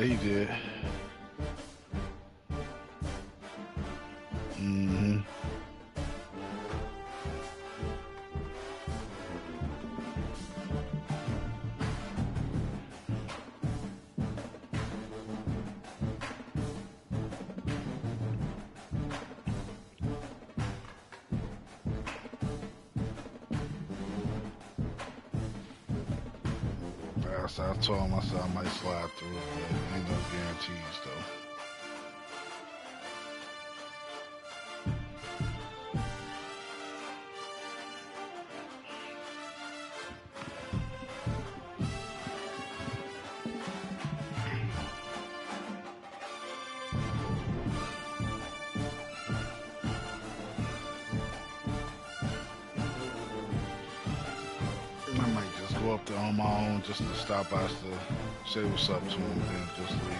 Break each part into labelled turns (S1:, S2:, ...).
S1: he did. Hmm. I told myself I might slide through, but ain't no guarantees though. I might just go up there on my own just to stop by to say what's up to him and then just leave.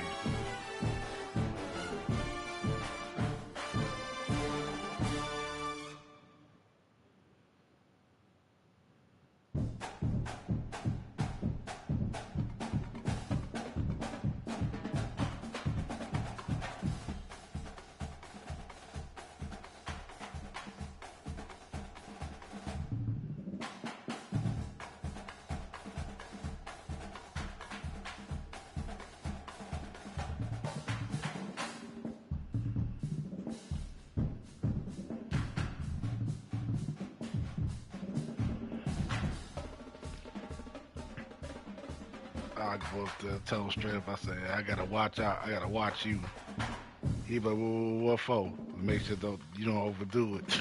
S1: I go up there, tell him straight up. I say, I gotta watch out. I gotta watch you. He be like, well, what for? Make sure you don't overdo it.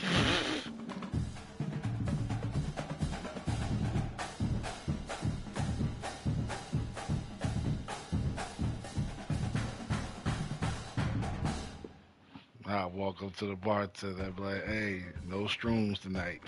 S1: I walk up to the bartender. I be like, hey, no shrooms tonight.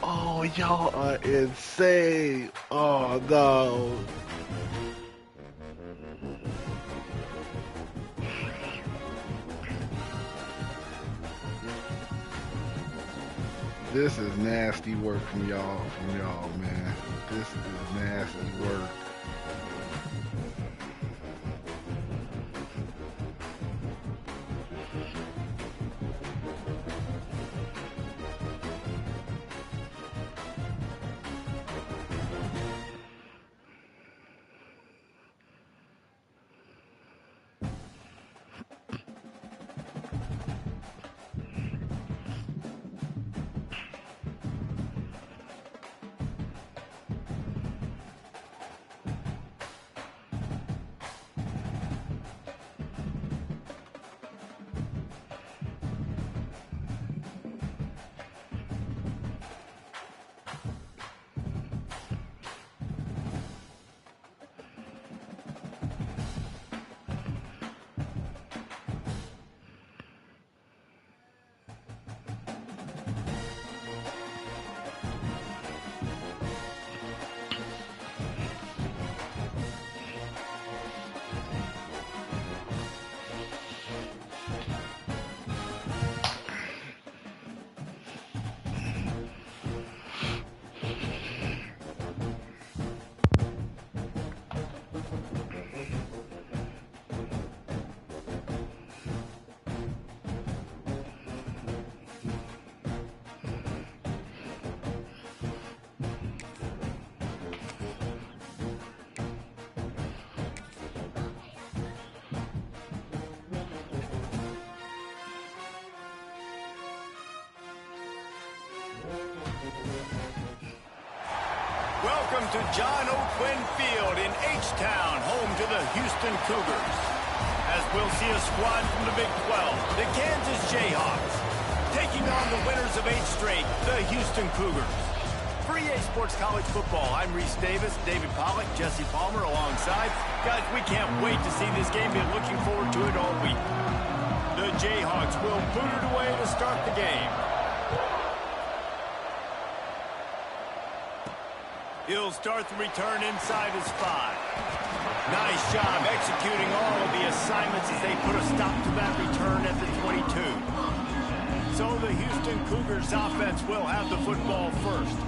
S1: Oh, y'all are insane. Oh, no. This is nasty work from y'all, man. This is nasty work.
S2: Welcome to John O'Quinn Field in H-Town, home to the Houston Cougars. As we'll see a squad from the Big 12, the Kansas Jayhawks, taking on the winners of 8 straight, the Houston Cougars. For EA Sports College Football, I'm Reese Davis, David Pollack, Jesse Palmer alongside. Guys, we can't wait to see this game. Been looking forward to it all week. The Jayhawks will boot it away to start the game. He'll start the return inside his 5. Nice job executing all of the assignments as they put a stop to that return at the 22. So the Houston Cougars offense will have the football first.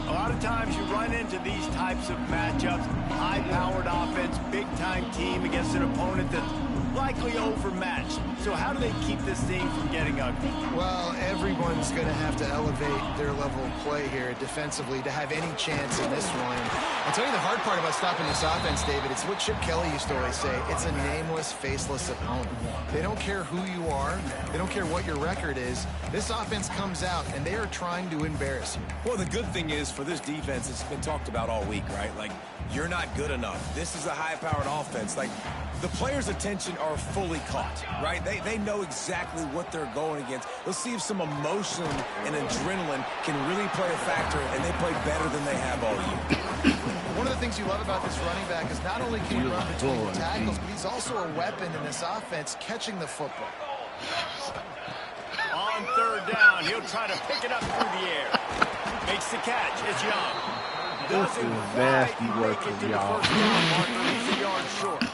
S2: A lot of times you run into these types of matchups, high-powered offense, big-time team against an opponent that's likely overmatched. So how do they keep this thing from getting ugly?
S3: Well, everyone's going to have to elevate their level of play here defensively to have any chance in this one. I'll tell you the hard part about stopping this offense, David. It's what Chip Kelly used to always say. It's a nameless, faceless opponent. They don't care who you are. They don't care what your record is. This offense comes out, and they are trying to embarrass you.
S4: Well, the good thing is for this defense, it's been talked about all week, right? Like, you're not good enough. This is a high-powered offense. Like, the players' attention are fully caught, right? They know exactly what they're going against. Let's see if some emotion and adrenaline can really play a factor, and they play better than they have all year.
S3: One of the things you love about this running back is not only can he run between the tackles, but he's also a weapon in this offense catching the football.
S2: On 3rd down, he'll try to pick it up through the air. Makes the catch. It's Young.
S1: This is nasty work from y'all.
S2: He's a yard short.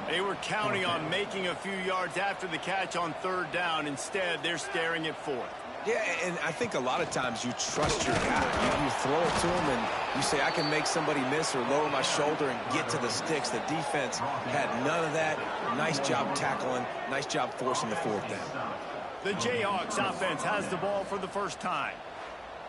S2: They were counting on making a few yards after the catch on 3rd down. Instead, they're staring at 4th.
S4: Yeah, and I think a lot of times you trust your guy. You throw it to him, and you say, I can make somebody miss or lower my shoulder and get to the sticks. The defense had none of that. Nice job tackling. Nice job forcing the 4th down.
S2: The Jayhawks offense has the ball for the first time.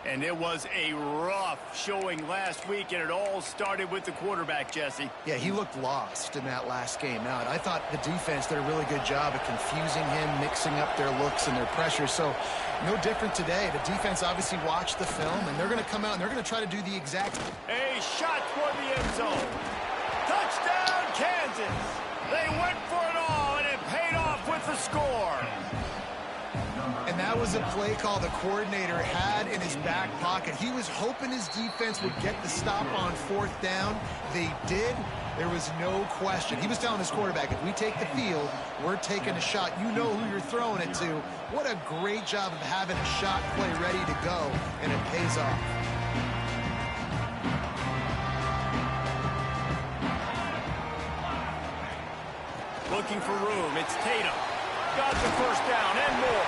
S2: And it was a rough showing last week, and it all started with the quarterback, Jesse.
S3: Yeah, he looked lost in that last game out. I thought the defense did a really good job of confusing him, mixing up their looks and their pressure. So no different today. The defense obviously watched the film, and they're going to come out and they're going to try to do the exact.
S2: A shot toward the end zone. Touchdown, Kansas. They went for it all, and it paid off with the score.
S3: And that was a play call the coordinator had in his back pocket. He was hoping his defense would get the stop on 4th down. They did. There was no question. He was telling his quarterback, if we take the field, we're taking a shot. You know who you're throwing it to. What a great job of having a shot play ready to go, and it pays off.
S2: Looking for room. It's Tatum. Got the 1st down and more.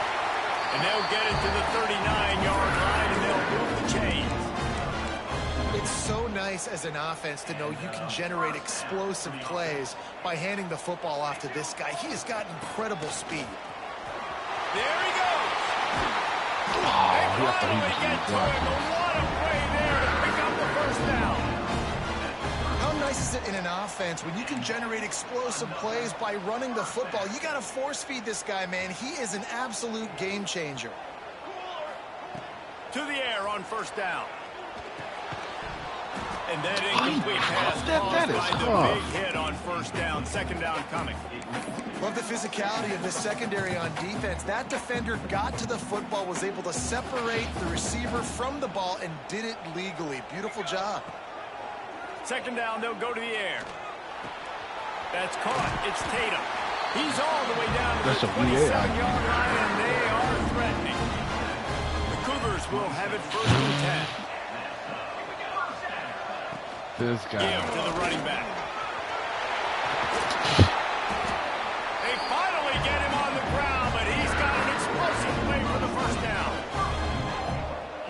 S2: And they'll get it to the 39-yard line, and they'll move the chains.
S3: It's so nice as an offense to know you can generate explosive plays by handing the football off to this guy. He has got incredible speed.
S2: There he goes.
S1: Oh,
S2: They finally get to him. What a play there to pick up the 1st down.
S3: How nice is it in an offense when you can generate explosive plays by running the football? You got to force feed this guy, man. He is an absolute game changer.
S2: To the air on 1st down. And that incomplete pass caused by the big hit on 1st down. 2nd down coming.
S3: Love the physicality of the secondary on defense. That defender got to the football, was able to separate the receiver from the ball, and did it legally. Beautiful job.
S2: 2nd down, they'll go to the air. That's caught. It's Tatum. He's all the way down to the 27-yard line, and they are threatening. The Cougars will have it 1st and 10.
S1: This guy.
S2: Give to the running back. They finally get him on the ground, but he's got an explosive play for the 1st down.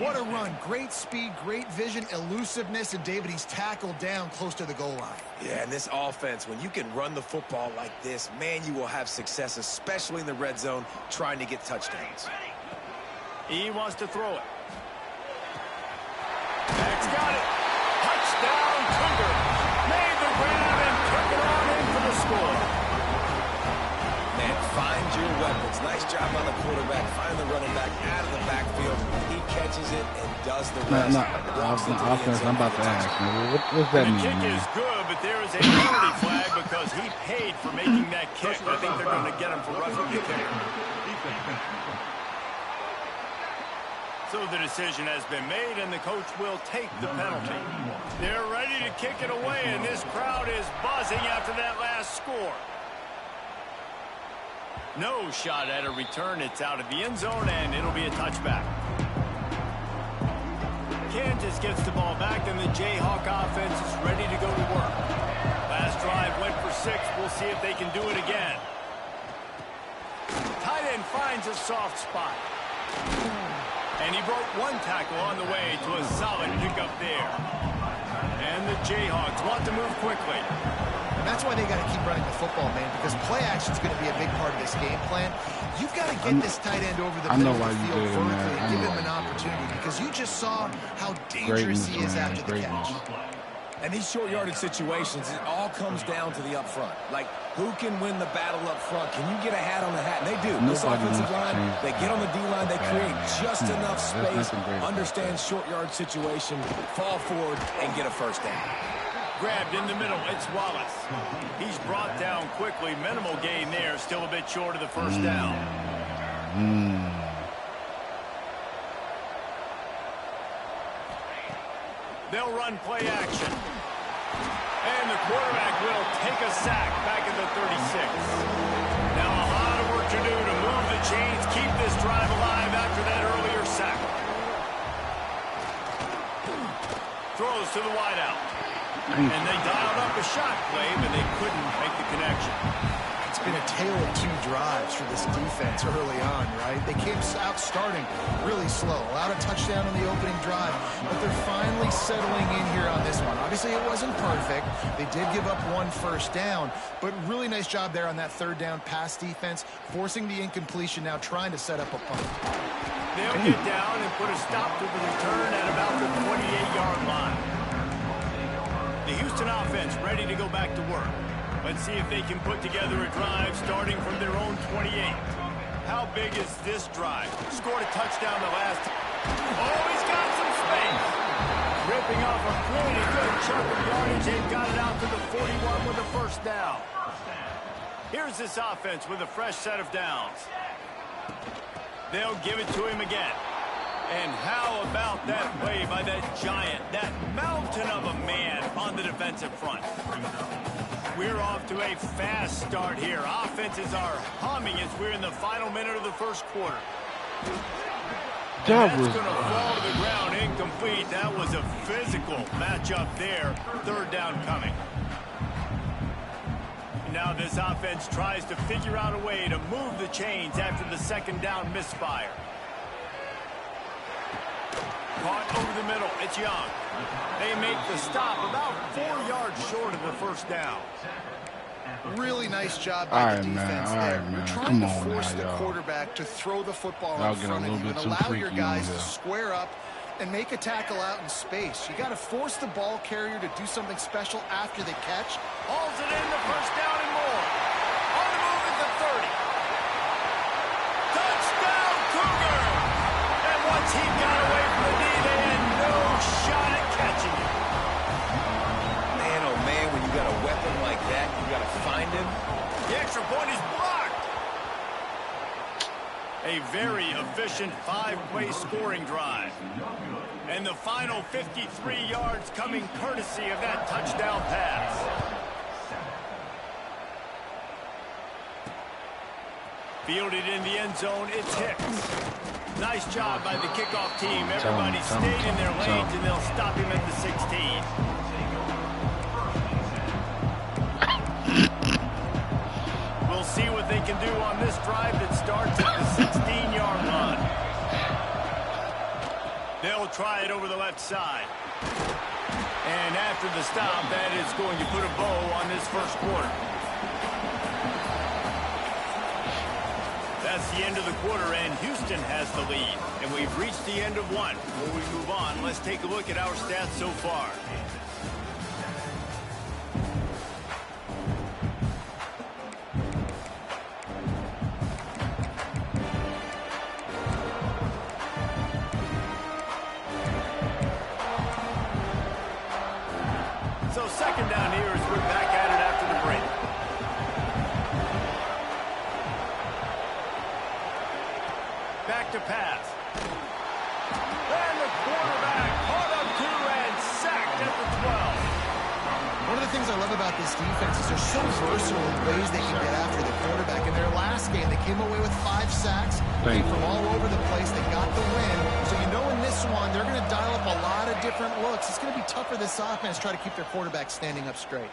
S3: What a run. Great speed, great vision, elusiveness, and David, he's tackled down close to the goal line.
S4: Yeah, and this offense, when you can run the football like this, man, you will have success, especially in the red zone, trying to get touchdowns.
S2: He wants to throw it. Max got it. Touchdown, Cougars. Made the grab and took it on in for the score.
S4: Man, find your weapons. Nice job on the quarterback. Find the running back out of the backfield. He catches it and does the
S1: No,
S4: rest.
S1: no,
S4: Walks into the end
S1: offense.
S4: zone
S1: I'm about
S4: for
S1: to
S4: the
S1: ask.
S4: touchdown.
S1: Man, what's that
S2: The
S1: mean,
S2: kick
S1: man?
S2: is good, but there is a penalty flag because he paid for making that kick. I think they're going to get him for roughing the kicker. So the decision has been made, and the coach will take the penalty. They're ready to kick it away, and this crowd is buzzing after that last score. No shot at a return. It's out of the end zone, and it'll be a touchback. Kansas gets the ball back, and the Jayhawk offense is ready to go to work. Last drive went for 6. We'll see if they can do it again. Tight end finds a soft spot. And he broke one tackle on the way to a solid pickup there. And the Jayhawks want to move quickly.
S3: And that's why they got to keep running the football, man, because play action is going to be a big part of this game plan. You've got to get this tight end over the middle of the field vertically and give him an opportunity, because you just saw how dangerous he is after the catch.
S4: And these short yardage situations, it all comes down to the up front. Like, who can win the battle up front? Can you get a hat on the hat? And they do. This offensive line, they get on the D-line, they create just enough space, understand short yard situation, fall forward, and get a first down.
S2: Grabbed in the middle, it's Wallace. He's brought down quickly. Minimal gain there, still a bit short of the first down. They'll run play action. And the quarterback will take a sack back at the 36. Now a lot of work to do to move the chains, keep this drive alive after that earlier sack. Throws to the wideout. And they dialed up a shot play, but they couldn't make the connection.
S3: It's been a tale of 2 drives for this defense early on, right? They came out starting really slow, allowed a touchdown on the opening drive, but they're finally settling in here on this one. Obviously, it wasn't perfect. They did give up 1 first down, but really nice job there on that 3rd down pass defense, forcing the incompletion, now trying to set up a punt.
S2: They'll get down and put a stop to the return at about the 28-yard line. The Houston offense ready to go back to work. Let's see if they can put together a drive starting from their own 28. How big is this drive? Scored a touchdown the last. Oh, he's got some space. Ripping off a pretty good chunk of yardage. They've got it out to the 41 with a first down. Here's this offense with a fresh set of downs. They'll give it to him again. And how about that play by that giant, that mountain of a man on the defensive front? We're off to a fast start here. Offenses are humming as we're in the final minute of the first quarter. That's going to fall to the ground incomplete. That was a physical matchup there. 3rd down coming. Now this offense tries to figure out a way to move the chains after the 2nd down misfire. Caught over the middle. It's Young. They make the stop about 4 yards short of the first down.
S3: Really nice job by the defense there.
S1: Man.
S3: You're trying to force the quarterback to throw the football in front of you and allow your guys to square up and make a tackle out in space. You got to force the ball carrier to do something special after the catch.
S2: Hauls it in, the first down and more. On the move at the 30. Touchdown, Cougar! And once he got away from the knee, they had no shot at catching him.
S4: Man, oh man, when you got a weapon like that, you got to find him.
S2: The extra point is blocked. A very efficient 5-play scoring drive. And the final 53 yards coming courtesy of that touchdown pass. Fielded in the end zone, it's Hicks. Nice job by the kickoff team. Everybody stayed in their lanes, and they'll stop him at the 16. We'll see what they can do on this drive that starts at the 16-yard line. They'll try it over the left side. And after the stop, that is going to put a bow on this first quarter. That's the end of the quarter, and Houston has the lead. And we've reached the end of one. Before we move on, let's take a look at our stats so far. second down here as we're back at it after the break. Back to pass. And the quarterback caught up to and sacked at the 12.
S3: One of the things I love about this defense is they're so versatile in ways they can get after the quarterback. In their last game, they came away with 5 sacks. Came from all over the place. They got the win. So you know in this one, they're going to dial up a lot of different looks. It's going to be tough for this offense to try to keep their quarterback standing up straight.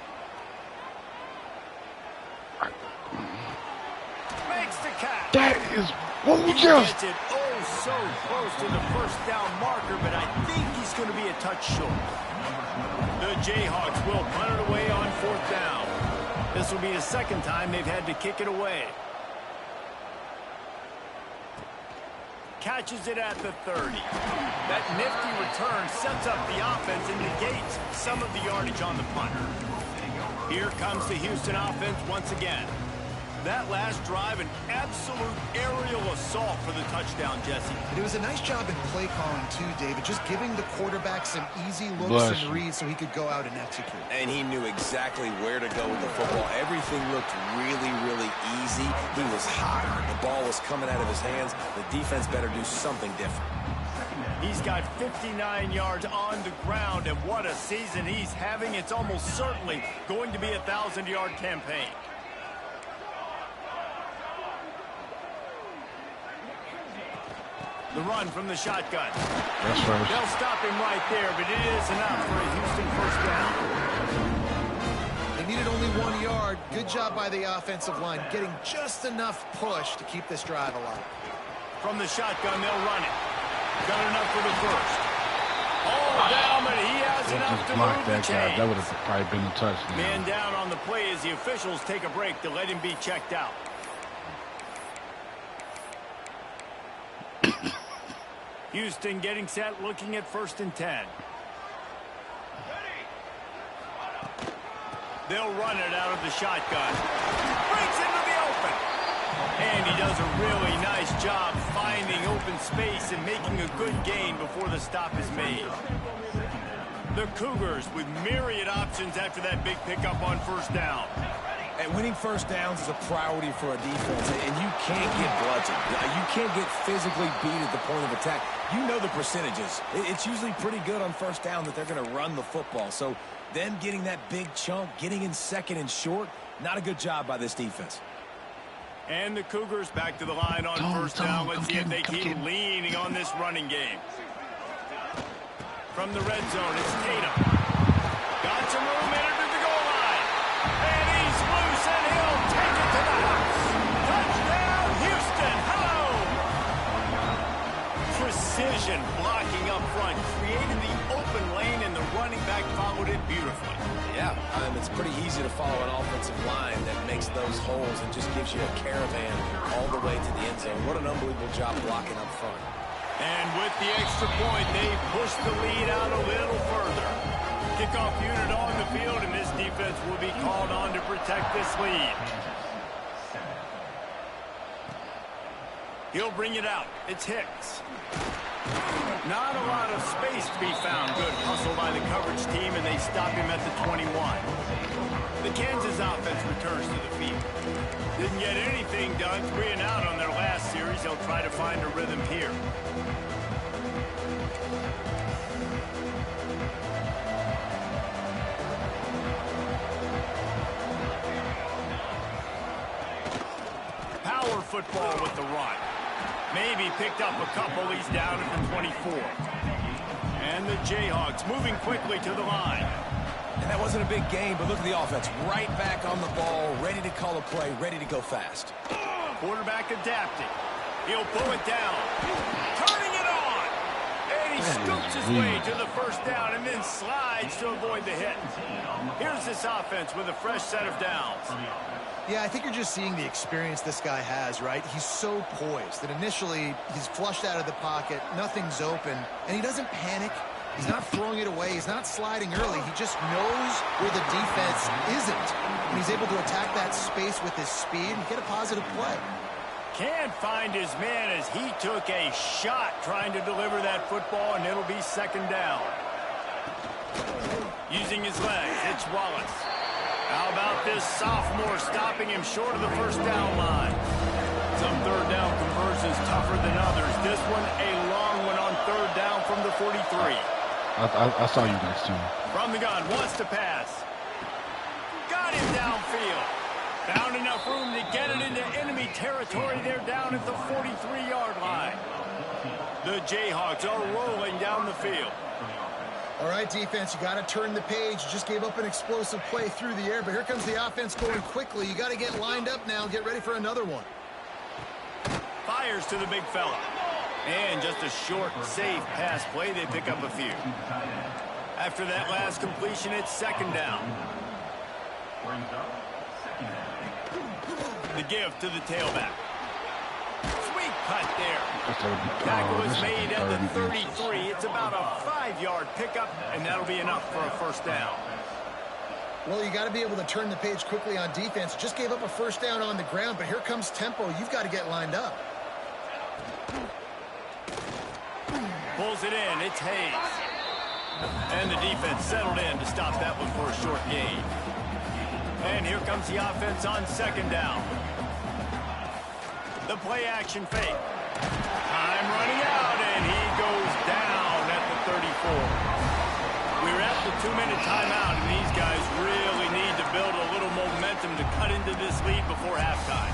S2: Makes the catch.
S1: That is
S2: He gets it so close to the first down marker, but I think he's going to be a touch short. The Jayhawks will punt it away on 4th down. This will be the second time they've had to kick it away. Catches it at the 30. That nifty return sets up the offense and negates some of the yardage on the punter. Here comes the Houston offense once again. That last drive, an absolute aerial assault for the touchdown, Jesse.
S3: It was a nice job in play calling, too, David. Just giving the quarterback some easy looks and reads so he could go out and execute.
S4: And he knew exactly where to go with the football. Everything looked really, really easy. He was hot. The ball was coming out of his hands. The defense better do something different.
S2: He's got 59 yards on the ground, and what a season he's having. It's almost certainly going to be a 1,000-yard campaign. The run from the shotgun.
S1: That's right.
S2: They'll stop him right there, but it is enough for a Houston first down.
S3: They needed only 1 yard. Good job by the offensive line, getting just enough push to keep this drive alive.
S2: From the shotgun, they'll run it. Got enough for the first. All down, but he has enough to move the chains.
S1: That would have probably been a touchdown.
S2: Man down on the play as the officials take a break to let him be checked out. Houston getting set, looking at 1st and 10. They'll run it out of the shotgun. Breaks into the open. And he does a really nice job finding open space and making a good gain before the stop is made. The Cougars with myriad options after that big pickup on 1st down.
S4: And winning first downs is a priority for a defense, and you can't get bludgeoned. You can't get physically beat at the point of attack. You know the percentages. It's usually pretty good on 1st down that they're going to run the football. So them getting that big chunk, getting in 2nd and short, not a good job by this defense.
S2: And the Cougars back to the line on 1st down. Let's see if they keep leaning on this running game. From the red zone, it's Tatum. Got some room in it to the goal line. And he's loose, and he'll take it to the house. Touchdown, Houston. Hello. Precision blocking up front, created the open lane, and the running back followed it beautifully.
S4: Yeah, it's pretty easy to follow an offensive line that makes those holes and just gives you a caravan all the way to the end zone. What an unbelievable job blocking up front.
S2: And with the extra point, they push the lead out a little further. Kickoff unit on the field, and this defense will be called on to protect this lead. He'll bring it out. It's Hicks. Not a lot of space to be found. Good hustle by the coverage team, and they stop him at the 21. The Kansas offense returns to the field. Didn't get anything done 3 and out on their last series. They'll try to find a rhythm here. Power football with the run. Maybe picked up a couple. He's down at the 24. And the Jayhawks moving quickly to the line.
S4: And that wasn't a big game, but look at the offense. Right back on the ball, ready to call a play, ready to go fast.
S2: Quarterback adapting. He'll pull it down. Turning it on. And he scoops his way to the first down and then slides to avoid the hit. Here's this offense with a fresh set of downs.
S3: Yeah, I think you're just seeing the experience this guy has, right? He's so poised that initially he's flushed out of the pocket, nothing's open, and he doesn't panic. He's not throwing it away. He's not sliding early. He just knows where the defense isn't, and he's able to attack that space with his speed and get a positive play.
S2: Can't find his man as he took a shot trying to deliver that football, and it'll be second down. Using his legs, it's Wallace. How about this sophomore stopping him short of the first down line? Some third down conversions tougher than others. This one a long one on third down from the 43.
S1: I saw you guys too.
S2: From the gun, wants to pass. Got him downfield. Found enough room to get it into enemy territory. They're down at the 43-yard line. The Jayhawks are rolling down the field.
S3: All right, defense, you got to turn the page. You just gave up an explosive play through the air, but here comes the offense going quickly. You got to get lined up now. Get ready for another one.
S2: Fires to the big fella. And just a short, safe pass play. They pick up a few. After that last completion, it's second down. The give to the tailback. Sweet cut there. Tackle is made at the 33. It's about a 5-yard pickup, and that'll be enough for a first down.
S3: Well, you got to be able to turn the page quickly on defense. Just gave up a first down on the ground, but here comes tempo. You've got to get lined up.
S2: Pulls it in. It's Hayes. And the defense settled in to stop that one for a short gain. And here comes the offense on second down. The play action fake. Time running out, and he goes down at the 34. We're at the 2-minute timeout, and these guys really need to build a little momentum to cut into this lead before halftime.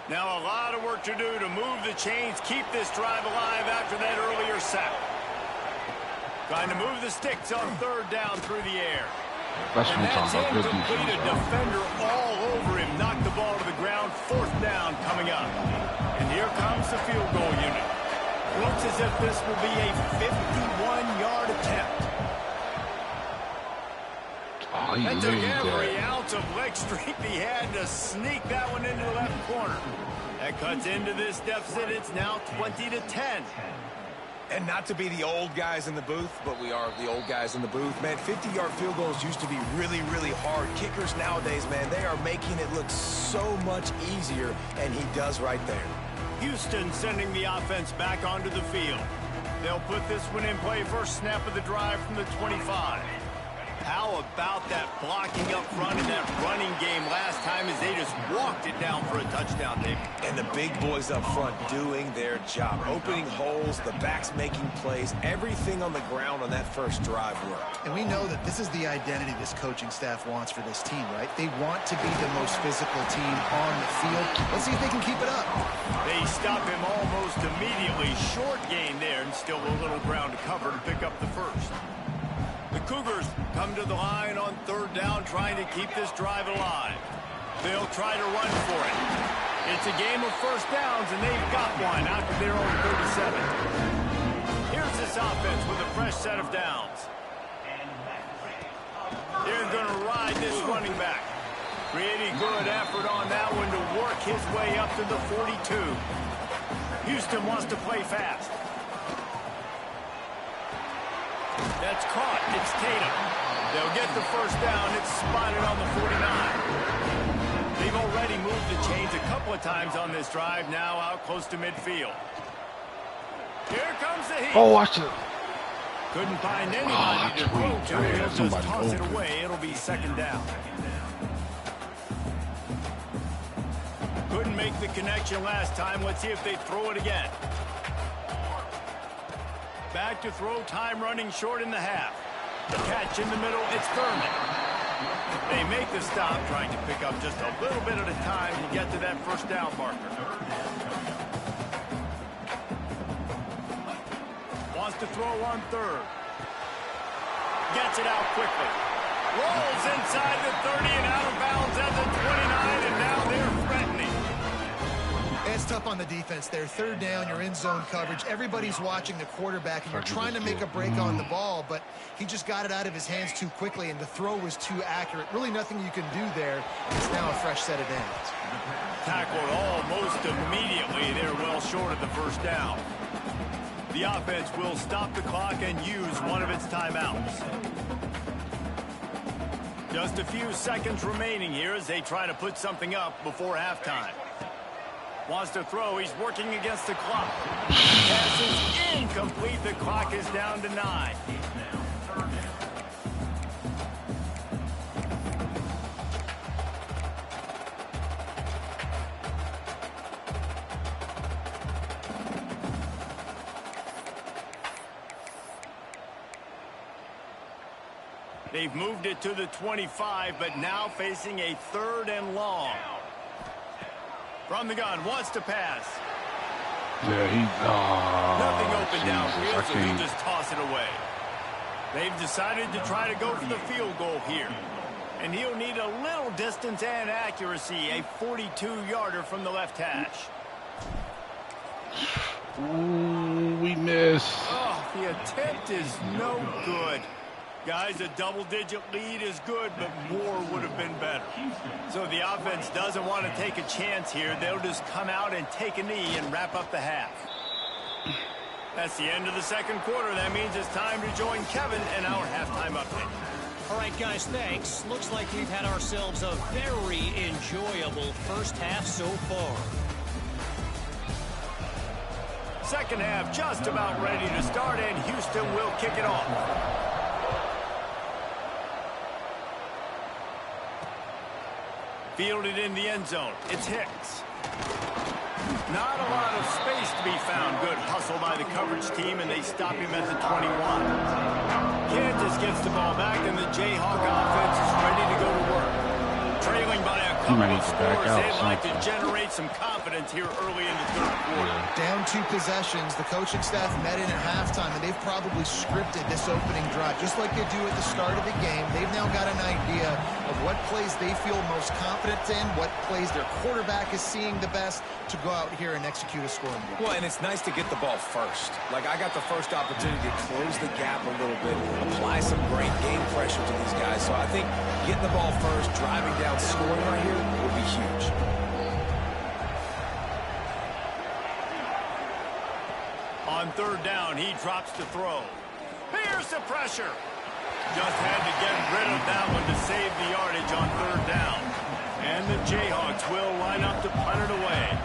S2: Now a lot of work to do to move the chains, keep this drive alive after that earlier sack. Trying to move the sticks on third down through the air.
S1: That's what I'm talking about. Good
S2: incomplete. A
S1: defense.
S2: defender all over him. Knocked the ball to the ground. Fourth down coming up. And here comes the field goal unit. Looks as if this will be a 51-yard attempt.
S1: Oh, he
S2: That took
S1: laid
S2: every
S1: that.
S2: ounce of leg strength he had to sneak that one into the left corner. That cuts into this deficit. It's now 20-10.
S4: And not to be the old guys in the booth, but we are the old guys in the booth. Man, 50-yard field goals used to be really, really hard. Kickers nowadays, man, they are making it look so much easier, and he does right there.
S2: Houston sending the offense back onto the field. They'll put this one in play first snap of the drive from the 25. How about that blocking up front and that running game last time as they just walked it down for a touchdown, Dave?
S4: And the big boys up front doing their job. Opening holes, the backs making plays, everything on the ground on that first drive worked.
S3: And we know that this is the identity this coaching staff wants for this team, right? They want to be the most physical team on the field. Let's see if they can keep it up.
S2: They stop him almost immediately. Short gain there, and still a little ground to cover to pick up the first. The Cougars come to the line on third down, trying to keep this drive alive. They'll try to run for it. It's a game of first downs, and they've got one out to their own 37. Here's this offense with a fresh set of downs. They're going to ride this running back. Pretty good effort on that one to work his way up to the 42. Houston wants to play fast. That's caught. It's Tatum. They'll get the first down. It's spotted on the 49. They've already moved the chains a couple of times on this drive, now out close to midfield. Here comes the heat.
S1: Oh, watch it.
S2: Couldn't find anybody to throw to. He'll just
S1: somebody
S2: toss it
S1: open.
S2: away. It'll be second down. Couldn't make the connection last time. Let's see if they throw it again. Back to throw, time running short in the half. The catch in the middle, it's Thurman. They make the stop, trying to pick up just a little bit at a time to get to that first down marker. Wants to throw on third. Gets it out quickly. Rolls inside the 30 and out of bounds at the 29, and now they're threatening.
S3: It's tough on the defense there. Third down, you're in zone coverage. Everybody's watching the quarterback, and you're trying to make a break on the ball, but he just got it out of his hands too quickly, and the throw was too accurate. Really nothing you can do there. It's now a fresh set of downs.
S2: Tackled almost immediately. They're well short of the first down. The offense will stop the clock and use one of its timeouts. Just a few seconds remaining here as they try to put something up before halftime. Wants to throw. He's working against the clock. Pass is incomplete. The clock is down to 9. They've moved it to the 25, but now facing a 3rd and long. From the gun, wants to pass.
S1: Yeah,
S2: Nothing open
S1: Jesus,
S2: downfield, so he just toss it away. They've decided to try to go for the field goal here. And he'll need a little distance and accuracy, a 42-yarder from the left hash.
S1: Ooh, we missed.
S2: Oh, the attempt is no good. Guys, a double-digit lead is good, but more would have been better. So the offense doesn't want to take a chance here. They'll just come out and take a knee and wrap up the half. That's the end of the second quarter. That means it's time to join Kevin in our halftime update.
S5: All right, guys, thanks. Looks like we've had ourselves a very enjoyable first half so far.
S2: Second half just about ready to start, and Houston will kick it off. Fielded in the end zone. It's Hicks. Not a lot of space to be found. Good hustle by the coverage team, and they stop him at the 21. Kansas gets the ball back, and the Jayhawk offense is ready to go to work. Trailing by a couple of scores, they'd like to generate some confidence here early in the third quarter.
S3: Down 2 possessions, the coaching staff met in at halftime, and they've probably scripted this opening drive. Just like they do at the start of the game, they've now got an idea of what plays they feel most confident in, what plays their quarterback is seeing the best to go out here and execute a scoring goal.
S4: Well, and it's nice to get the ball first. Like, I got the first opportunity to close the gap a little bit, apply some great game pressure to these guys. So I think getting the ball first, driving down, scoring right here would be huge.
S2: On third down, he drops to throw. Here's the pressure. Just had to get rid of that one to save the yardage on third down. And the Jayhawks will line up to punt it away.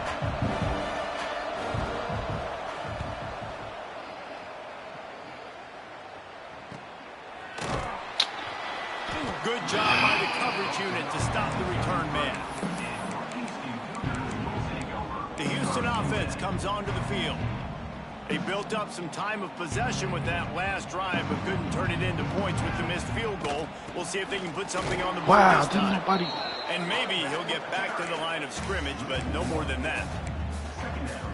S2: Good job by the coverage unit to stop the return man. The Houston offense comes onto the field. They built up some time of possession with that last drive, but couldn't turn it into points with the missed field goal. We'll see if they can put something on the board this time.
S1: Nobody.
S2: And maybe he'll get back to the line of scrimmage, but no more than that.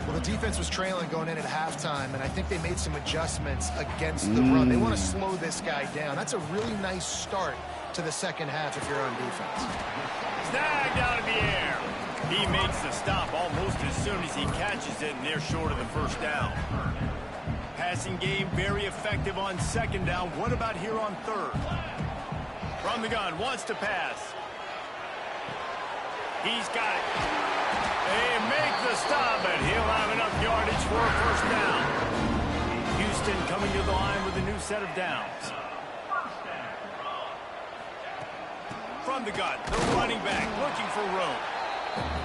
S3: Well, the defense was trailing going in at halftime, and I think they made some adjustments against the run. They want to slow this guy down. That's a really nice start to the second half if you're on defense.
S2: Snagged out of the air. He makes the stop almost as soon as he catches it, and they're short of the first down. Passing game very effective on second down. What about here on third? From the gun, wants to pass. He's got it. They make the stop, and he'll have enough yardage for a first down. Houston coming to the line with a new set of downs. From the gun, the running back looking for room.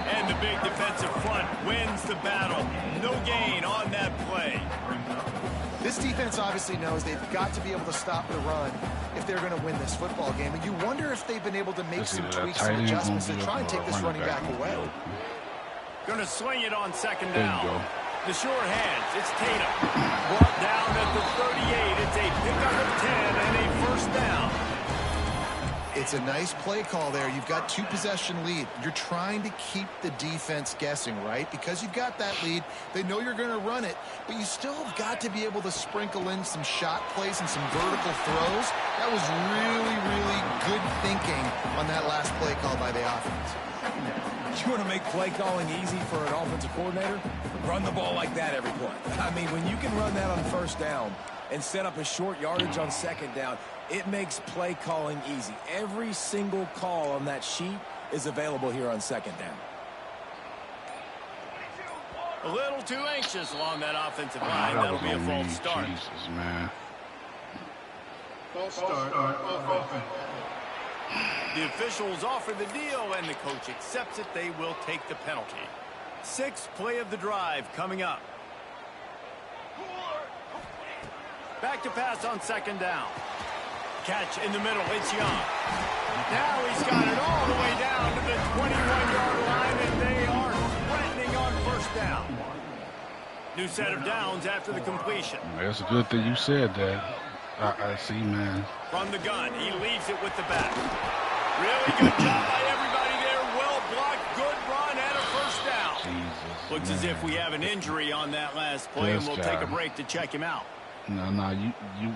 S2: And the big defensive front wins the battle. No gain on that play.
S3: This defense obviously knows they've got to be able to stop the run if they're going to win this football game. And you wonder if they've been able to make some tweaks and adjustments to try and take this running back away.
S2: Going to sling it on second down. The sure hands. It's Tatum. Brought down at the 38. It's a pickup of 10 and a first down.
S3: It's a nice play call there. You've got 2-possession lead. You're trying to keep the defense guessing, right? Because you've got that lead. They know you're going to run it, but you still have got to be able to sprinkle in some shot plays and some vertical throws. That was really, really good thinking on that last play call by the offense.
S4: You want to make play calling easy for an offensive coordinator? Run the ball like that every play. I mean, when you can run that on first down and set up a short yardage on second down, it makes play calling easy. Every single call on that sheet is available here on second down.
S2: A little too anxious along that offensive line. That'll be a false start.
S1: Jesus, man.
S6: False start on offense.
S2: The officials offer the deal, and the coach accepts it. They will take the penalty. Sixth play of the drive coming up. Back to pass on second down. Catch in the middle. It's Young. Now he's got it all the way down to the 21-yard line, and they are threatening on first down. New set of downs after the completion.
S1: That's a good thing you said that. I see, man.
S2: From the gun, he leaves it with the back. Really good job by everybody there. Well blocked, good run, and a first down.
S1: Jesus,
S2: Looks as if we have an injury on that last play, and we'll take a break to check him out.
S1: No, you.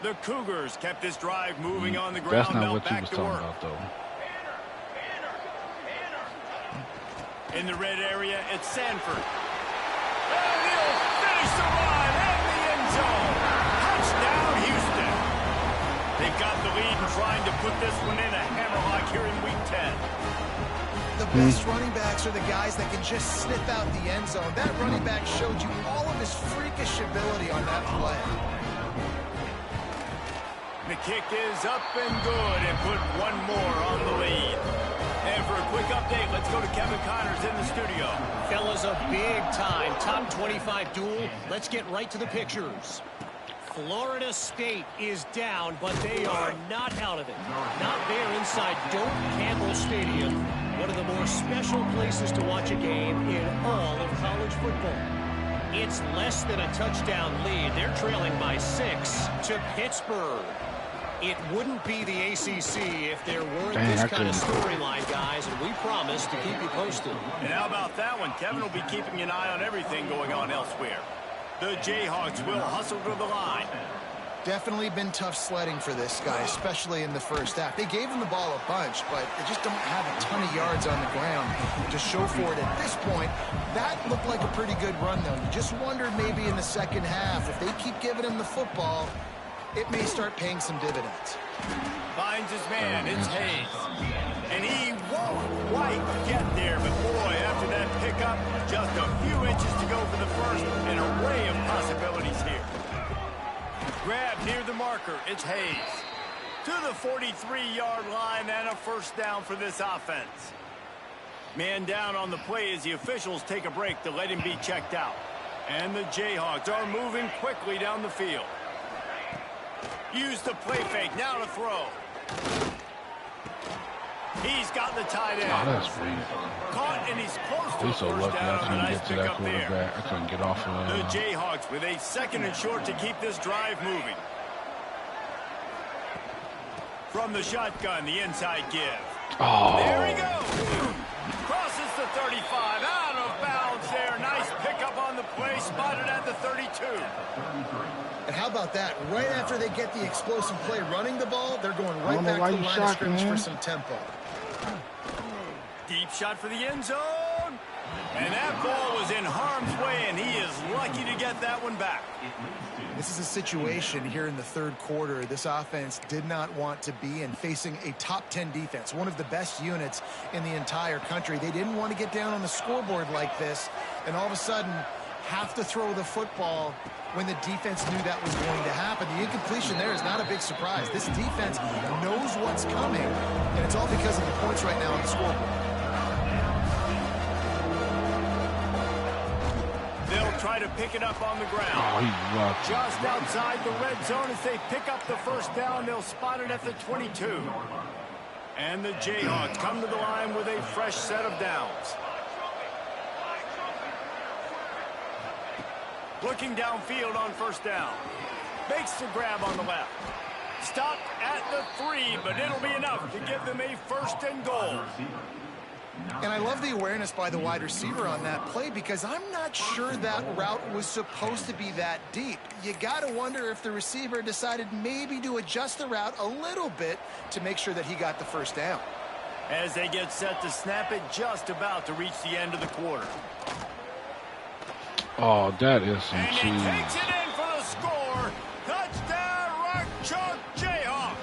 S2: The Cougars kept this drive moving on the ground.
S1: That's not what you was talking about, though.
S2: In the red area, it's Sanford. And he'll finish the run in the end zone. Touchdown, Houston. They've got the lead and trying to put this one in a hammerlock here in Week 10.
S3: The best running backs are the guys that can just sniff out the end zone. That running back showed you all of his freakish ability on that play.
S2: The kick is up and good, and put one more on the lead. And for a quick update, let's go to Kevin Connors in the studio.
S5: Fellas, a big-time top 25 duel. Let's get right to the pictures. Florida State is down, but they are not out of it. Not there inside Doak Campbell Stadium, one of the more special places to watch a game in all of college football. It's less than a touchdown lead. They're trailing by 6 to Pittsburgh. It wouldn't be the ACC if there weren't this kind of storyline, guys, and we promise to keep you posted.
S2: And how about that one? Kevin will be keeping an eye on everything going on elsewhere. The Jayhawks will hustle to the line.
S3: Definitely been tough sledding for this guy, especially in the first half. They gave him the ball a bunch, but they just don't have a ton of yards on the ground to show for it at this point. That looked like a pretty good run, though. You just wondered maybe in the second half, if they keep giving him the football, it may start paying some dividends.
S2: Finds his man, it's Hayes. And he won't quite get there, but boy, after that pickup, just a few inches to go for the first. An array of possibilities here. Grab near the marker, it's Hayes. To the 43-yard line and a first down for this offense. Man down on the play as the officials take a break to let him be checked out. And the Jayhawks are moving quickly down the field. Use the play fake, now to throw. He's got the tight end.
S1: Oh, that's free.
S2: Caught, and he's close to
S1: He's
S2: the
S1: so
S2: first
S1: lucky
S2: down
S1: I
S2: on a
S1: couldn't
S2: nice
S1: get to that
S2: pickup there.
S1: quarterback. I couldn't get off of
S2: The Jayhawks with a second and short to keep this drive moving. From the shotgun, the inside give.
S1: Oh.
S2: There he goes. Crosses the 35, out of bounds there. Nice pickup on the play, spotted at the 32.
S3: And how about that? Right after they get the explosive play running the ball, they're going right back to the line of scrimmage for some tempo.
S2: Deep shot for the end zone. And that ball was in harm's way, and he is lucky to get that one back.
S3: This is a situation here in the third quarter this offense did not want to be in, facing a top 10 defense, one of the best units in the entire country. They didn't want to get down on the scoreboard like this, and all of a sudden have to throw the football when the defense knew that was going to happen. The incompletion there is not a big surprise. This defense knows what's coming, and it's all because of the points right now on the scoreboard.
S2: They'll try to pick it up on the ground.
S1: Oh, he's lucky.
S2: Just outside the red zone as they pick up the first down. They'll spot it at the 22. And the Jayhawks come to the line with a fresh set of downs. Looking downfield on first down. Makes the grab on the left. Stopped at the 3, but it'll be enough to give them a first and goal.
S3: And I love the awareness by the wide receiver on that play, because I'm not sure that route was supposed to be that deep. You got to wonder if the receiver decided maybe to adjust the route a little bit to make sure that he got the first down.
S2: As they get set to snap it, just about to reach the end of the quarter.
S1: Oh, that is some
S2: And he
S1: cheese.
S2: takes it in for the score. Touchdown, Rock Chalk Jayhawk.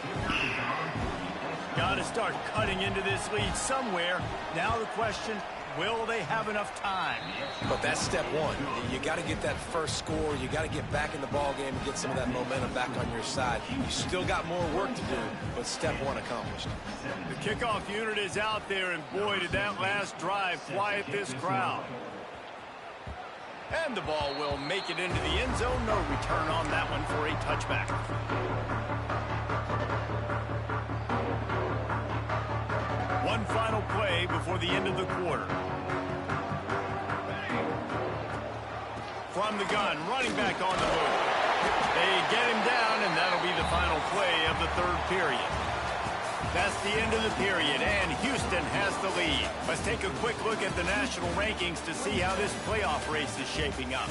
S2: Got to start cutting into this lead somewhere. Now the question, will they have enough time?
S4: But that's step one. You got to get that first score. You got to get back in the ball game and get some of that momentum back on your side. You still got more work to do, but step one accomplished.
S2: The kickoff unit is out there, and boy, did that last drive quiet this crowd. And the ball will make it into the end zone. No return on that one for a touchback. One final play before the end of the quarter. From the gun, running back on the move. They get him down, and that'll be the final play of the third period. That's the end of the period, and Houston has the lead. Let's take a quick look at the national rankings to see how this playoff race is shaping up.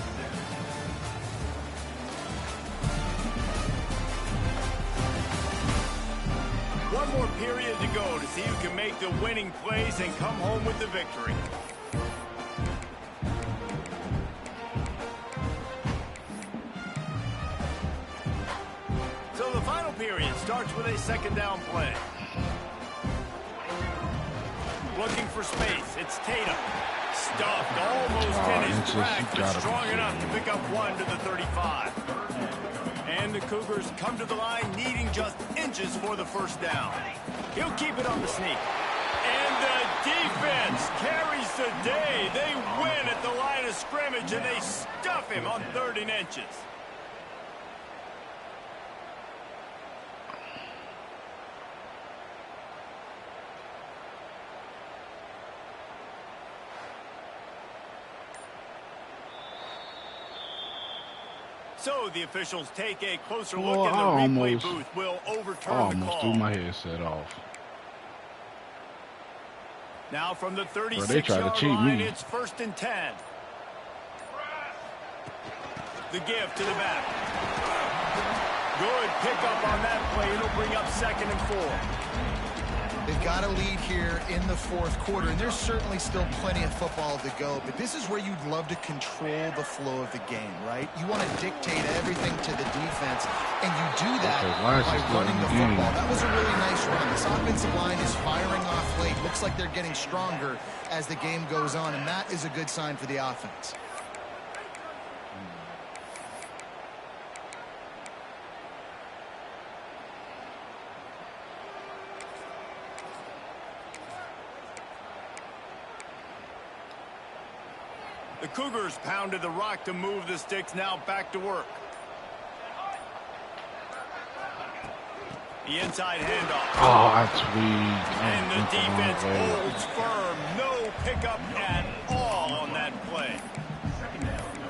S2: One more period to go to see who can make the winning plays and come home with the victory. So the final period starts with a second down play. Looking for space. It's Tatum. Stuffed almost in his track, but strong enough to pick up one to the 35. And the Cougars come to the line needing just inches for the first down. He'll keep it on the sneak. And the defense carries the day. They win at the line of scrimmage, and they stuff him on 3rd and inches. So the officials take a closer look, and the replay booth will overturn the call.
S1: I almost threw my headset off.
S2: Now from the 36-yard line, it's 1st and 10. The give to the back. Good pickup on that play. It'll bring up 2nd and 4.
S3: They've got a lead here in the fourth quarter, and there's certainly still plenty of football to go, but this is where you'd love to control the flow of the game, right? You want to dictate everything to the defense, and you do that by running the football. That was a really nice run. This offensive line is firing off late. Looks like they're getting stronger as the game goes on, and that is a good sign for the offense.
S2: The Cougars pounded the rock to move the sticks, now back to work. The inside handoff.
S1: Oh, that's weak.
S2: And the defense holds firm. No pickup at all on that play.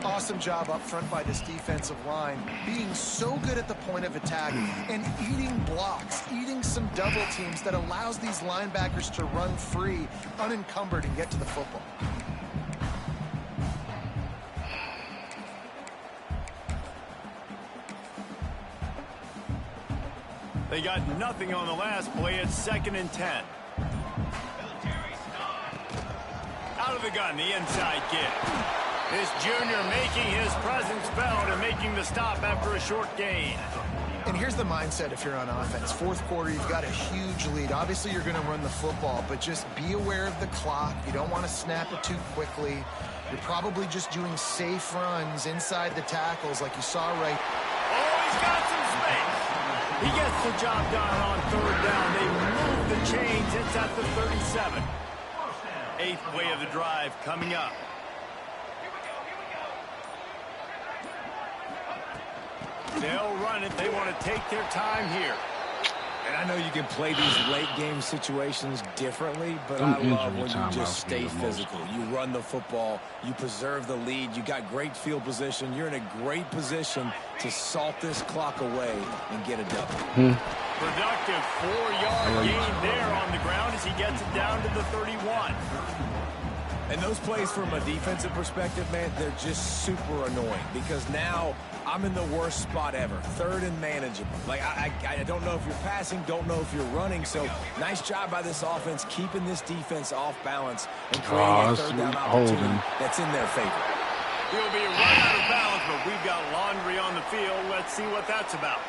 S3: Awesome job up front by this defensive line, being so good at the point of attack and eating blocks, eating some double teams that allows these linebackers to run free, unencumbered, and get to the football.
S2: They got nothing on the last play. It's 2nd and 10. Out of the gun, the inside kick. This junior making his presence felt and making the stop after a short gain.
S3: And here's the mindset if you're on offense. Fourth quarter, you've got a huge lead. Obviously, you're going to run the football, but just be aware of the clock. You don't want to snap it too quickly. You're probably just doing safe runs inside the tackles like you saw right.
S2: Oh, he's got some space. He gets the job done on 3rd down. They move the chains. It's at the 37. 8th play of the drive coming up. They'll run it. They want to take their time here.
S4: And I know you can play these late game situations differently, but I love when you just stay physical. You run the football, you preserve the lead, you got great field position, you're in a great position to salt this clock away and get a W.
S2: Productive 4-yard gain there on the ground as he gets it down to the 31.
S4: And those plays from a defensive perspective, man, they're just super annoying because now I'm in the worst spot ever. 3rd and manageable. Like, I don't know if you're passing, don't know if you're running. So, nice job by this offense keeping this defense off balance and creating a 3rd down opportunity that's in their favor.
S2: He'll be right out of balance, but we've got laundry on the field. Let's see what that's about.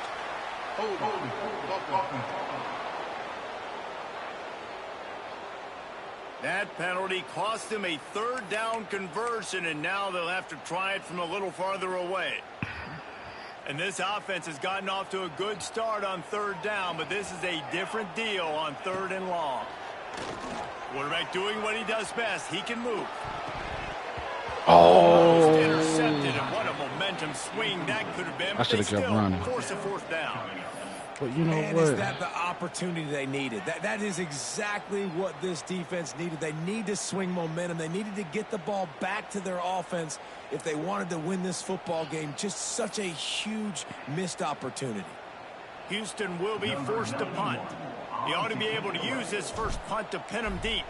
S2: That penalty cost them a third down conversion, and now they'll have to try it from a little farther away. And this offense has gotten off to a good start on third down, but this is a different deal on third and long. Quarterback doing what he does best. He can move.
S1: Oh,
S2: intercepted, and what a momentum swing that could have been.
S1: I should have kept running.
S2: Force a fourth down.
S1: But you know
S4: Man,
S1: what?
S4: is that the opportunity they needed? That is exactly what this defense needed. They need to swing momentum. They needed to get the ball back to their offense if they wanted to win this football game. Just such a huge missed opportunity.
S2: Houston will be forced to punt. He ought to be able to use his first punt to pin him deep.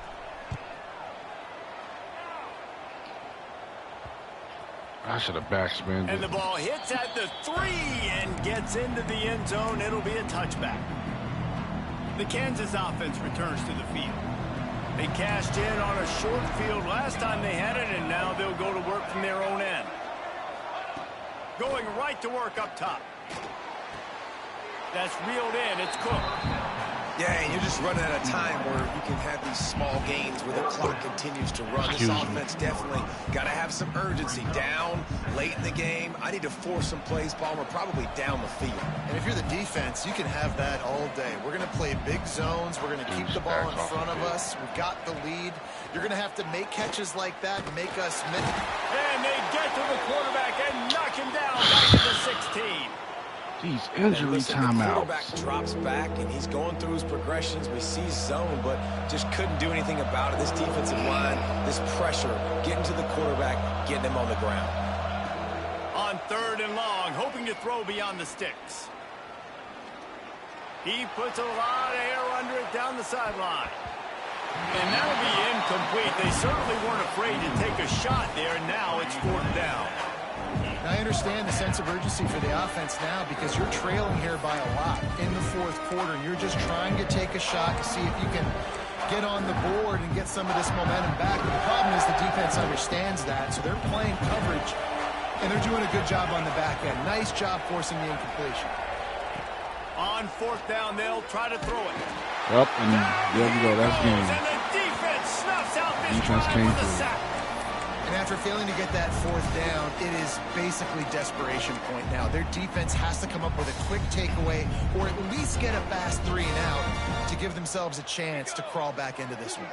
S1: I should have backspin.
S2: And the ball hits at the 3 and gets into the end zone. It'll be a touchback. The Kansas offense returns to the field. They cashed in on a short field last time they had it, and now they'll go to work from their own end. Going right to work up top. That's reeled in. It's Cook.
S4: Yeah, and you're just running out of time where you can have these small gains where the clock continues to run. This offense definitely got to have some urgency. Down late in the game, I need to force some plays, Palmer, probably down the field.
S3: And if you're the defense, you can have that all day. We're going to play big zones. We're going to keep the ball in front of us. We've got the lead. You're going to have to make catches like that and make us miss.
S2: And they get to the quarterback and knock him down back to the 16.
S1: These injury
S4: The
S1: timeouts.
S4: quarterback drops back, and he's going through his progressions. We see zone, but just couldn't do anything about it. This defensive line, this pressure, getting to the quarterback, getting him on the ground.
S2: On third and long, hoping to throw beyond the sticks. He puts a lot of air under it down the sideline. And that'll be incomplete. They certainly weren't afraid to take a shot there, and now it's fourth down.
S3: I understand the sense of urgency for the offense now because you're trailing here by a lot in the fourth quarter. And you're just trying to take a shot to see if you can get on the board and get some of this momentum back. But the problem is the defense understands that, so they're playing coverage, and they're doing a good job on the back end. Nice job forcing the incompletion.
S2: On fourth down, they'll try to throw it.
S1: Yep, and there we go. That's game.
S2: And the defense snuffs out this
S1: Defense
S2: drive
S1: came
S2: with a
S1: through.
S2: sack.
S3: And after failing to get that fourth down, it is basically desperation point now. Their defense has to come up with a quick takeaway or at least get a fast 3 and out to give themselves a chance to crawl back into this one.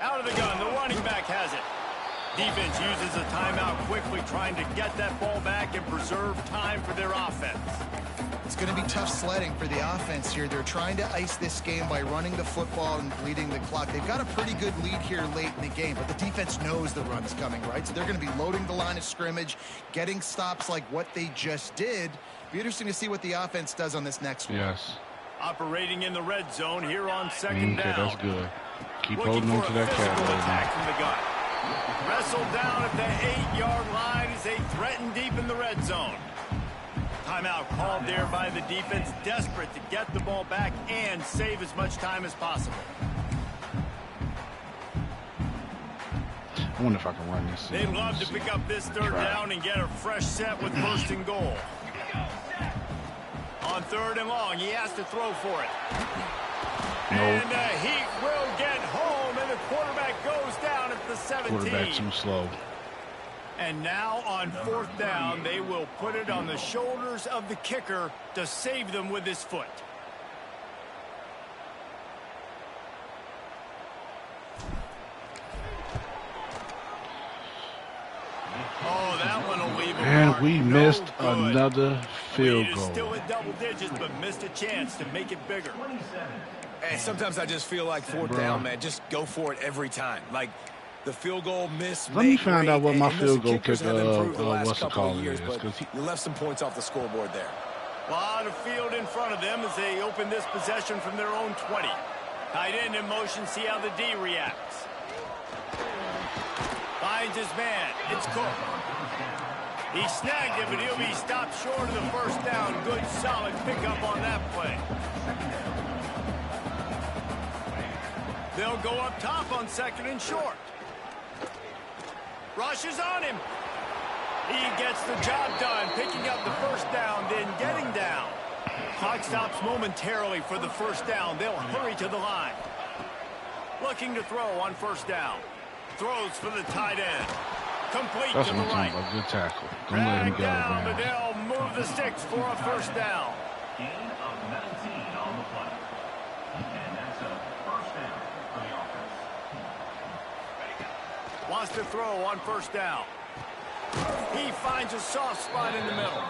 S2: Out of the gun, the running back has it. Defense uses a timeout quickly, trying to get that ball back and preserve time for their offense.
S3: It's going to be tough sledding for the offense here. They're trying to ice this game by running the football and bleeding the clock. They've got a pretty good lead here late in the game, but the defense knows the run's coming, right? So they're going to be loading the line of scrimmage, getting stops like what they just did. Be interesting to see what the offense does on this next one.
S1: Yes.
S2: Operating in the red zone here on second
S1: Okay,
S2: down.
S1: that's good. Keep
S2: Looking
S1: holding on
S2: for
S1: to
S2: a
S1: that
S2: physical
S1: cat.
S2: attack from the gun. Wrestled down at the 8-yard line as they threaten deep in the red zone. Timeout called there by the defense, desperate to get the ball back and save as much time as possible.
S1: I wonder if I can run this.
S2: They'd love to pick up this third down and get a fresh set with first and goal. On third and long, he has to throw for it. And he will get home, and the quarterback goes down at the 17.
S1: Quarterback too slow.
S2: And now on fourth down, they will put it on the shoulders of the kicker to save them with his foot. Oh, that one will leave a
S1: And
S2: mark.
S1: we
S2: No
S1: missed
S2: good.
S1: another field
S2: Lead is
S1: goal.
S2: still in double digits, but missed a chance to make it bigger.
S4: And sometimes I just feel like fourth down, man, just go for it every time. Like the field goal miss.
S1: Let me
S4: make,
S1: find out what
S4: and
S1: my
S4: listen,
S1: field goal
S4: kickers
S1: kicker,
S4: have improved the last
S1: what's the
S4: couple
S1: call
S4: of years,
S1: is,
S4: but
S1: 'cause
S4: you left some points off the scoreboard there.
S2: A lot of field in front of them as they open this possession from their own 20. Tight end in motion, see how the D reacts. Finds his man. It's Cook. He snagged it, but he'll be stopped short of the first down. Good, solid pickup on that play. They'll go up top on second and short. Rushes on him. He gets the job done, picking up the first down, then getting down. Clock stops momentarily for the first down. They'll hurry to the line. Looking to throw on first down. Throws for the tight end. Complete
S1: That's
S2: to
S1: what
S2: the
S1: I'm
S2: right.
S1: talking about. Good tackle. Don't let him
S2: Drag
S1: get out
S2: down,
S1: of
S2: but
S1: bounds.
S2: they'll move the sticks for a first down.
S6: Gain of 19 on the play. And that's a first down for the offense.
S2: Wants to throw on first down. He finds a soft spot in the middle.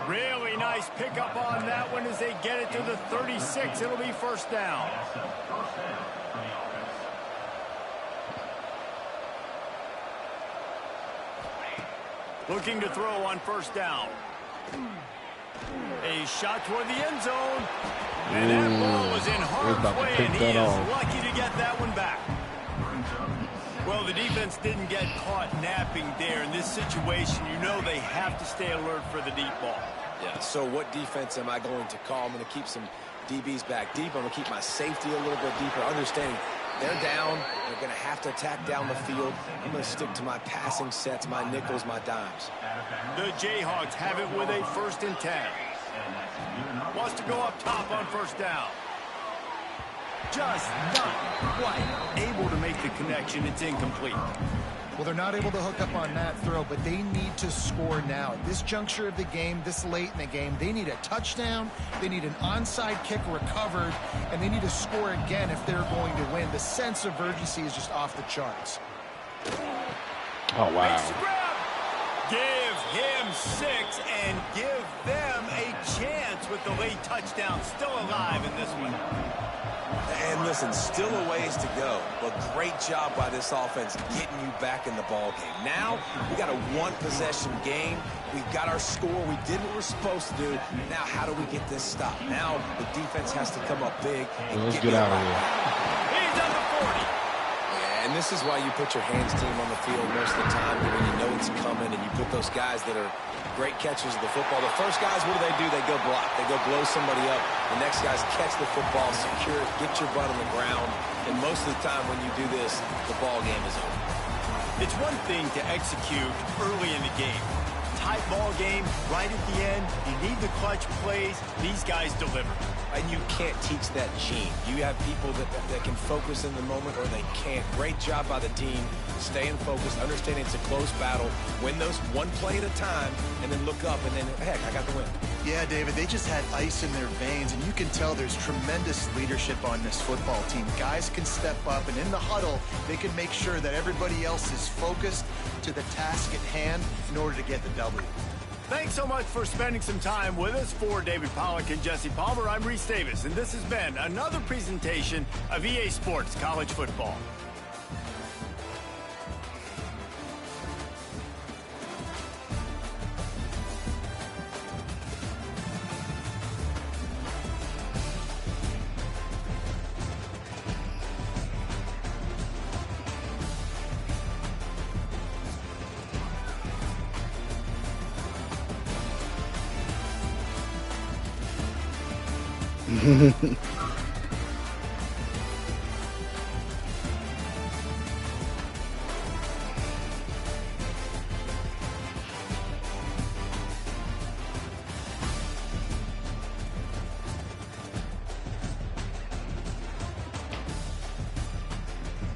S2: Really nice pickup on that one as they get it to the 36. It'll be first down.
S6: That's a first down for the offense.
S2: Looking to throw on first down. A shot toward the end zone. And that ball was in harm's
S1: about to
S2: way,
S1: pick
S2: and he
S1: that
S2: is
S1: off.
S2: lucky to get that one back. Well, the defense didn't get caught napping there. In this situation, you know they have to stay alert for the deep ball.
S4: Yeah, so what defense am I going to call? I'm going to keep some DBs back deep. I'm going to keep my safety a little bit deeper, understanding they're down. They're going to have to attack down the field. I'm going to stick to my passing sets, my nickels, my dimes.
S2: The Jayhawks have it with a 1st and 10. Wants to go up top on first down. Just not quite able to make the connection. It's incomplete.
S3: Well, they're not able to hook up on that throw, but they need to score now. At this juncture of the game, this late in the game, they need a touchdown, they need an onside kick recovered, and they need to score again if they're going to win. The sense of urgency is just off the charts.
S1: Oh, wow.
S2: Makes the grab. Give him 6 and give them a chance with the late touchdown. Still alive in this one.
S4: And listen, still a ways to go, but great job by this offense getting you back in the ball game. Now, we got a one-possession game. We got our score. We did what we're supposed to do. Now, how do we get this stopped? Now, the defense has to come up big. And
S1: Let's get out of here.
S2: He's on the 40.
S4: Yeah, and this is why you put your hands team on the field most of the time when you know it's coming, and you put those guys that are great catchers of the football. The first guys, what do? They go block. They go blow somebody up. The next guys catch the football, secure it, get your butt on the ground. And most of the time when you do this, the ball game is over.
S2: It's one thing to execute early in the game. Tight ball game, right at the end. You need the clutch plays. These guys deliver.
S4: And you can't teach that gene. You have people that can focus in the moment or they can't. Great job by the team, staying focused, understanding it's a close battle, win those one play at a time, and then look up, and then, heck, I got the win.
S3: Yeah, David, they just had ice in their veins, and you can tell there's tremendous leadership on this football team. Guys can step up, and in the huddle, they can make sure that everybody else is focused to the task at hand in order to get the W.
S2: Thanks so much for spending some time with us. For David Pollack and Jesse Palmer, I'm Reese Davis, and this has been another presentation of EA Sports College Football.